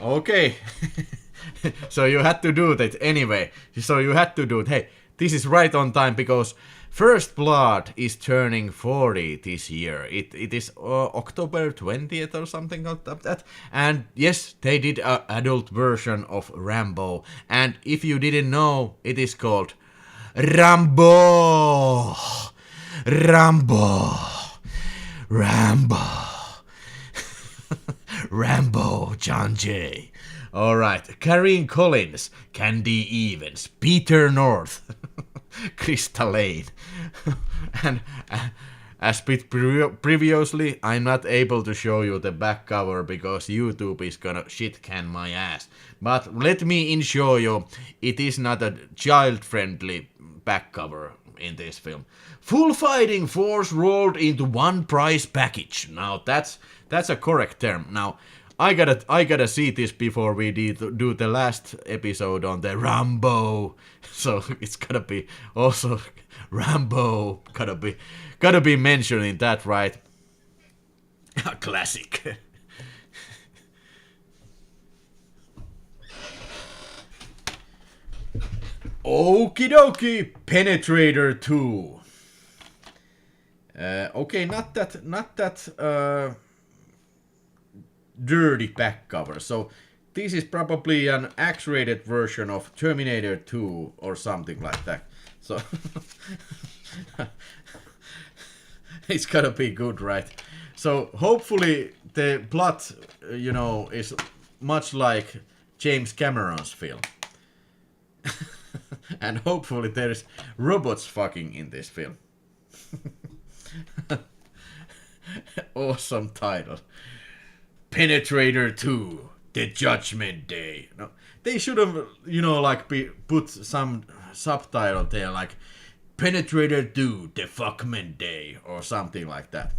Okay. So you had to do that anyway. So you had to do it. Hey, this is right on time because First Blood is turning 40 this year. It is October 20th or something like that. And yes, they did an adult version of Rambo. And if you didn't know, it is called Rambo. Rambo. Rambo. Rambo, John Jay. Alright, Karine Collins, Candy Evans, Peter North, Krista Lane. And as with previously, I'm not able to show you the back cover because YouTube is gonna shit can my ass. But let me ensure you, it is not a child-friendly back cover in this film. Full fighting force rolled into one prize package. Now that's a correct term. Now I gotta see this before we do the last episode on the Rambo. So it's gotta be also Rambo. Gotta be mentioning that, right? Classic. Okie dokie, Penetrator II. Okay, not that dirty back cover. So this is probably an X-rated version of Terminator 2 or something like that. So it's gotta be good, right? So hopefully the plot, is much like James Cameron's film. And hopefully there's robots fucking in this film. Awesome title. Penetrator 2, The Judgment Day. No, they should have, put some subtitle there like Penetrator 2, The Fuckman Day or something like that.